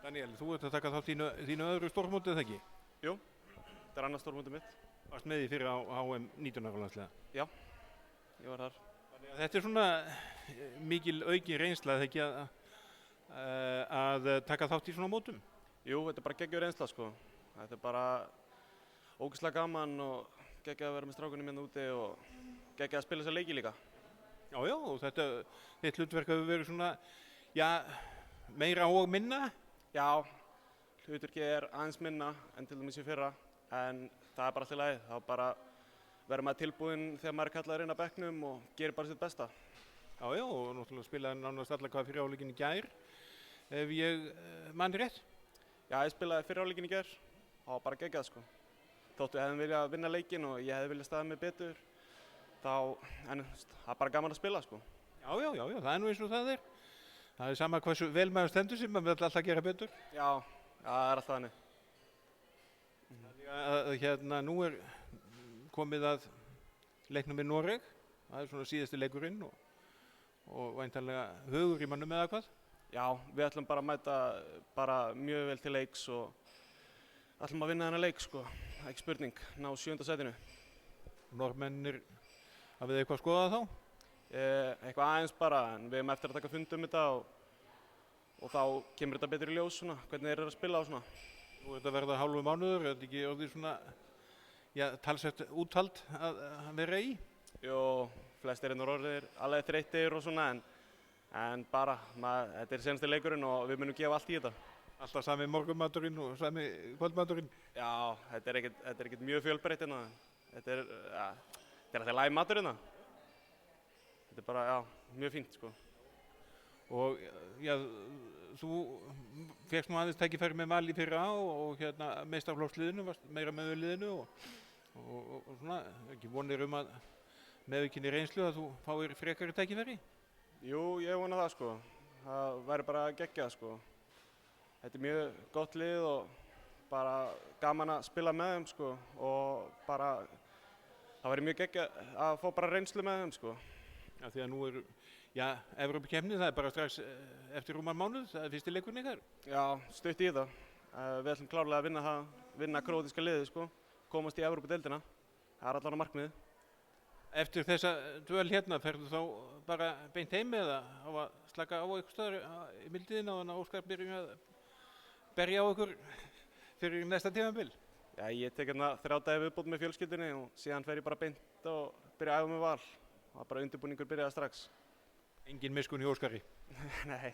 Daniel, þú ert að taka þátt í þínu öðru stórmóti, eða ekki? Jú, þetta annað stórmótið mitt. Varst með því fyrir á HM 19 ára landsliða? Já, ég var þar. Þannig að þetta svona mikil aukin reynsla, eða ekki, að taka þátt í svona mótum? Jú, þetta bara geggjur reynsla, sko. Þetta bara ógeðslega gaman og geggjað að vera með strákunum hérna úti og geggjað að spila þessa leiki líka. Já, og þitt hlutverk hefur verið svona, meira og minna? Já, hlutverkið aðeins minna en til dæmis í fyrra, en það bara alltaf lagið. Þá bara verður maður tilbúinn þegar maður kallaður inn á bekknum og gerir bara sitt besta. Já, og náttúrulega spilaði nánast alla hvaða fyrri hálfleikinn í gær, ef ég man rétt. Já, ég spilaði fyrri hálfleikinn í gær, það var bara geggjað, sko. Þóttu við hefðum viljað vinna leikinn og ég hefði viljað staðið mig betur, en það bara gaman að spila, sko. Já, það nú eins og það er. Það sama hversu vel maður stendur sem maður vill alltaf gera betur. Já, það alltaf þannig. Þannig að nú komið að leiknum í Noreg. Það svona síðasti leikurinn og væntanlega hugur í mannum eða hvað? Já, við ætlum bara að mæta bara mjög vel til leiks og ætlum að vinna þennan leik, sko. Ekki spurning, ná 7. sætinu. Norðmennir, hafið þið eitthvað skoðað þá? Eitthvað aðeins bara, en við hefum eftir að taka fund þetta og þá kemur þetta betur í ljós svona, hvernig þeir eru að spila og svona. Nú þetta verða hálfu mánuður, þetta ekki orðið svona, talsvert úthald að vera í? Jú, flestir eru orðið alveg þreyttir og svona, en bara, þetta senasti leikurinn og við munum gefa allt í þetta. Alltaf sami morgunmaturinn og sami kvöldmaturinn? Já, þetta er ekkert mjög fjölbreytt hérna. Þetta er alltaf læg matur hérna. Þetta er bara, mjög fínt, sko. Og þú fékkst nú aðeins tækifæri með Val í fyrra og meistaraflokksliðinu, varst meira með liðinu og svona, ekki vonir að með aukinni reynslu að þú fáir frekari tækifæri? Jú, ég vona það, sko. Það væri bara geggjað, sko. Þetta er mjög gott lið og bara gaman að spila með þeim, sko, og bara það væri mjög geggjað að fá bara reynslu með þeim, sko. Já, því að nú Evrópukeppni, það er bara strax eftir rúman mánuð, það er fyrsti leikurinn ykkar. Já, stutt í þetta. Við ætlum klárlega að vinna króatíska liðið, sko, komast í Evrópudeildina. Það er allavega markmiðið. Eftir þessa dvöl hérna, ferðu þá bara beint heim eða á að slaka á eitthvað staðar í mildiðina og þannig að Óskar byrjum að berja á ykkur fyrir næsta tímabil? Já, ég tek 3 daga viðbót með fjölskyldunni og síðan fer ég bara beint og byrja að æfa með Val. Það er bara undirbúningur byrjaði strax. Engin miskunn hjá Óskari? Nei.